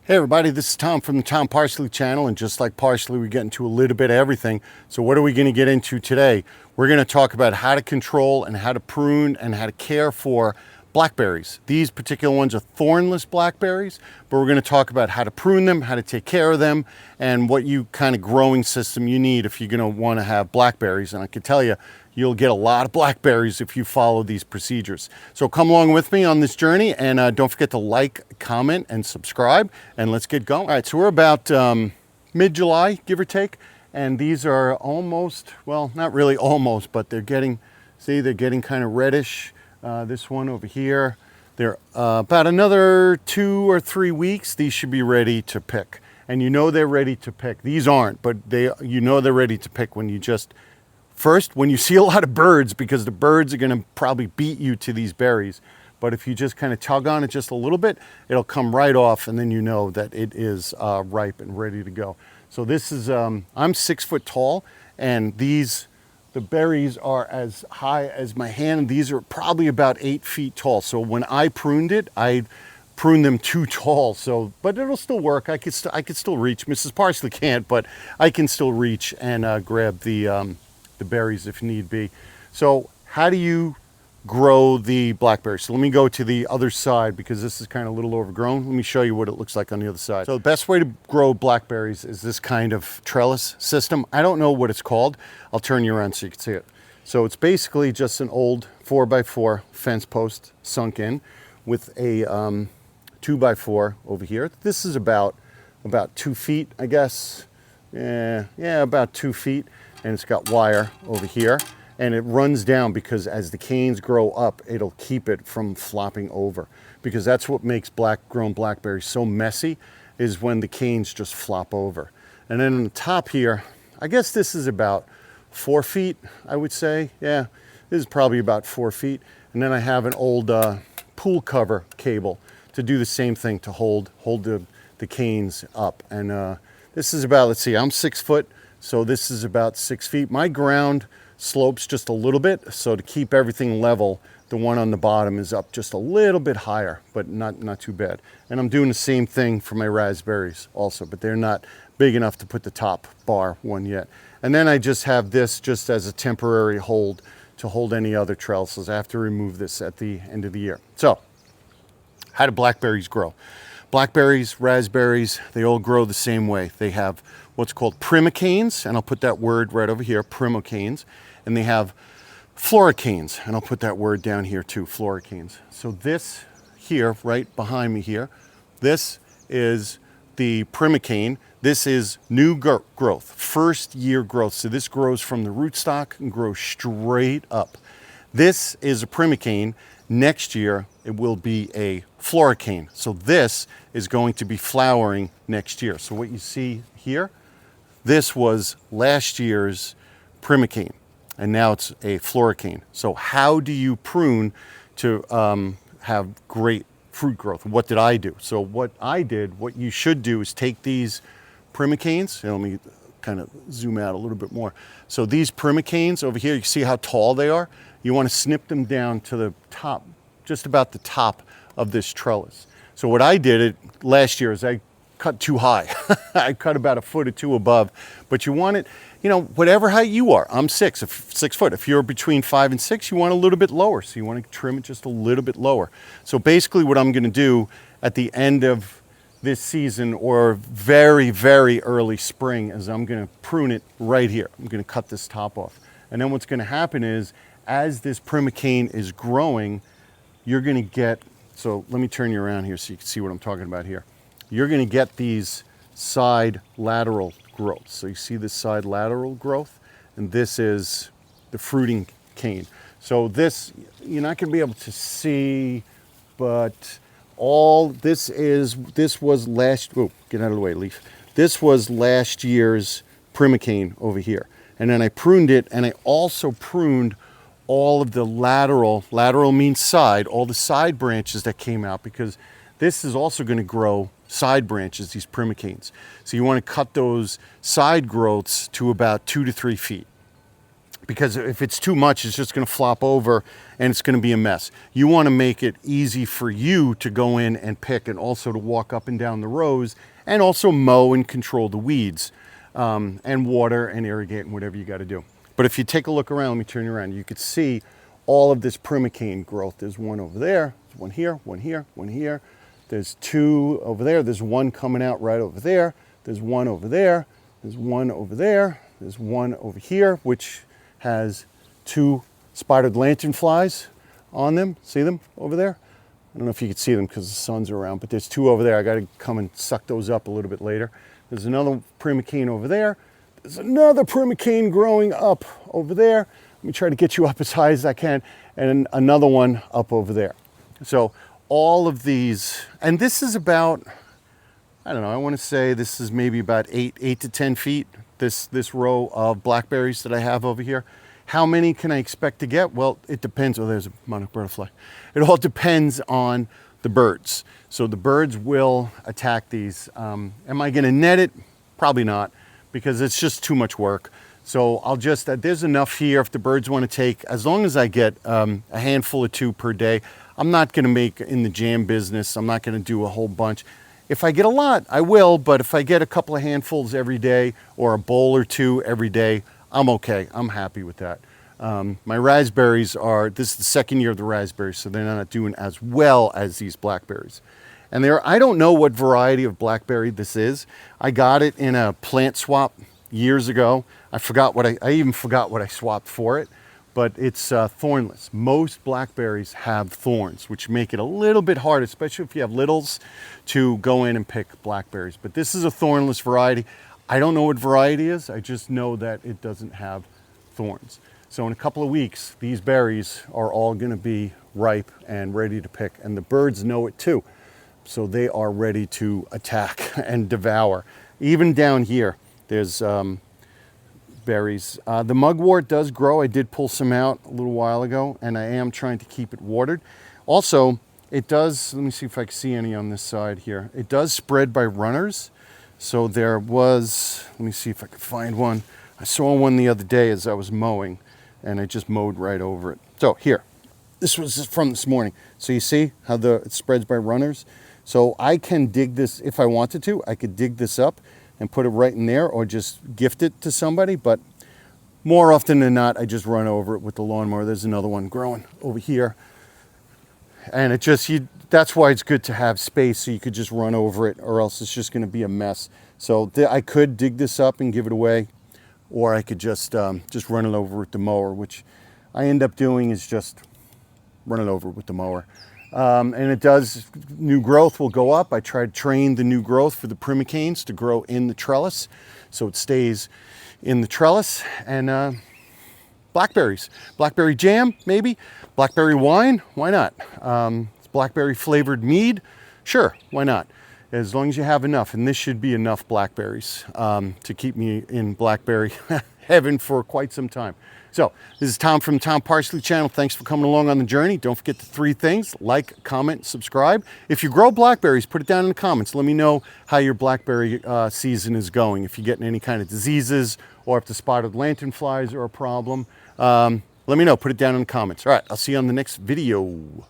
Hey everybody, this is Tom from the Tom Parsley channel, and just like parsley, we get into a little bit of everything. So what are we going to get into today? We're going to talk about how to control and how to prune and how to care for blackberries. These particular ones are thornless blackberries, but we're going to talk about how to prune them, how to take care of them, and what you kind of growing system you need if you're going to want to have blackberries. And I can tell you, you'll get a lot of blackberries if you follow these procedures. So come along with me on this journey, and don't forget to like, comment, and subscribe, and let's get going. All right, so we're about mid-July, give or take, and these are almost, well, not really almost, but they're getting, see, they're getting kind of reddish. This one over here, they're about another 2 or 3 weeks, these should be ready to pick. And you know they're ready to pick. These aren't, but you know they're ready to pick when you just, first, when you see a lot of birds, because the birds are going to probably beat you to these berries. But if you just kind of tug on it just a little bit, it'll come right off, and then you know that it is ripe and ready to go. So this is, I'm 6 foot tall, and the berries are as high as my hand. These are probably about 8 feet tall. So when I pruned it, I pruned them too tall. So, but it'll still work. I could still reach. Mrs. Parsley can't, but I can still reach and grab the berries if need be. So how do you grow the blackberries? So let me go to the other side, because this is kind of a little overgrown. Let me show you what it looks like on the other side. So the best way to grow blackberries is this kind of trellis system. I don't know what it's called. I'll turn you around so you can see it. So it's basically just an old 4x4 fence post sunk in with a 2x4 over here. This is about 2 feet, I guess. Yeah, about 2 feet. And it's got wire over here, and it runs down, because as the canes grow up, it'll keep it from flopping over, because that's what makes grown blackberries so messy, is when the canes just flop over. And then on the top here, I guess this is about 4 feet, I would say. Yeah, this is probably about 4 feet. And then I have an old pool cover cable to do the same thing, to hold the canes up. And this is about, let's see, I'm 6 foot. So this is about 6 feet. My ground slopes just a little bit, so to keep everything level, the one on the bottom is up just a little bit higher, but not too bad. And I'm doing the same thing for my raspberries also, but they're not big enough to put the top bar one yet. And then I just have this just as a temporary hold to hold any other trellises. I have to remove this at the end of the year. So, how do blackberries grow? Blackberries, raspberries, they all grow the same way. They have what's called primicanes, and I'll put that word right over here, primicanes, and they have floricanes, and I'll put that word down here too, floricanes. So this here, right behind me here, this is the primicane. This is new growth, first year growth. So this grows from the rootstock and grows straight up. This is a primicane. Next year, it will be a floricane. So this is going to be flowering next year. So what you see here, this was last year's primicane, and now it's a floricane. So how do you prune to have great fruit growth? What did I do? So what I did, what you should do, is take these primicanes, and let me kind of zoom out a little bit more. So these primicanes over here, you see how tall they are? You want to snip them down to the top, just about the top of this trellis. So what I did last year is I cut too high. I cut about 1 or 2 feet above, but you want it, you know, whatever height you are. I'm 6 foot. If you're between 5 and 6, you want a little bit lower. So you want to trim it just a little bit lower. So basically what I'm going to do at the end of this season, or very, very early spring, is I'm going to prune it right here. I'm going to cut this top off. And then what's going to happen is, as this primicane is growing, you're going to get, so let me turn you around here so you can see what I'm talking about here. You're going to get these side lateral growths. So you see this side lateral growth, and this is the fruiting cane. So this, you're not going to be able to see, but this was last, oh, get out of the way, leaf. This was last year's primicane over here. And then I pruned it, and I also pruned all of the lateral means side, all the side branches that came out, because this is also going to grow side branches, these primicanes. So you want to cut those side growths to about 2 to 3 feet. because if it's too much, it's just going to flop over and it's going to be a mess. You want to make it easy for you to go in and pick, and also to walk up and down the rows, and also mow and control the weeds, and water and irrigate and whatever you got to do. But if you take a look around, let me turn you around, you could see all of this primocane growth. There's one over there, there's one here, one here, one here. There's two over there. There's one coming out right over there. There's one over there. There's one over there. There's one over here, which has two spotted lanternflies on them. See them over there? I don't know if you can see them because the sun's around, but there's two over there. I got to come and suck those up a little bit later. There's another primocane over there. There's another primocane growing up over there. Let me try to get you up as high as I can. And another one up over there. So all of these, and this is about, I don't know, I want to say this is maybe about 8 to 10 feet, this row of blackberries that I have over here. How many can I expect to get? Well, it depends. Oh, there's a monarch butterfly. It all depends on the birds. So the birds will attack these. Am I going to net it? Probably not, because it's just too much work. So I'll just, there's enough here if the birds want to take, as long as I get a handful or two per day. I'm not going to make in the jam business. I'm not going to do a whole bunch. If I get a lot, I will, but if I get a couple of handfuls every day or a bowl or two every day, I'm okay. I'm happy with that. My raspberries are, this is the second year of the raspberries, so they're not doing as well as these blackberries. And I don't know what variety of blackberry this is. I got it in a plant swap years ago. I forgot what I even forgot what I swapped for it, but it's thornless. Most blackberries have thorns, which make it a little bit hard, especially if you have littles, to go in and pick blackberries. But this is a thornless variety. I don't know what variety is. I just know that it doesn't have thorns. So in a couple of weeks, these berries are all going to be ripe and ready to pick, and the birds know it too. So they are ready to attack and devour. Even down here, there's berries. The mugwort does grow. I did pull some out a little while ago, and I am trying to keep it watered. Also, it does, let me see if I can see any on this side here. It does spread by runners. So there was, let me see if I can find one. I saw one the other day as I was mowing, and I just mowed right over it. So here, this was from this morning. So you see how it spreads by runners? So I can dig this, if I wanted to, I could dig this up and put it right in there, or just gift it to somebody. But more often than not, I just run over it with the lawnmower. There's another one growing over here. And it just, that's why it's good to have space, so you could just run over it, or else it's just going to be a mess. So I could dig this up and give it away, or I could just run it over with the mower, which I end up doing is just run it over with the mower. And it does, new growth will go up. I try to train the new growth for the primocanes to grow in the trellis, so it stays in the trellis. And blackberries, blackberry jam, maybe, blackberry wine, why not? Blackberry flavored mead, sure, why not? As long as you have enough, and this should be enough blackberries to keep me in blackberry heaven for quite some time. So this is Tom from the Tom Parsley channel. Thanks for coming along on the journey. Don't forget the 3 things: like, comment, subscribe. If you grow blackberries, put it down in the comments. Let me know how your blackberry season is going. If you're getting any kind of diseases, or if the spotted lanternflies are a problem, let me know. Put it down in the comments. All right, I'll see you on the next video.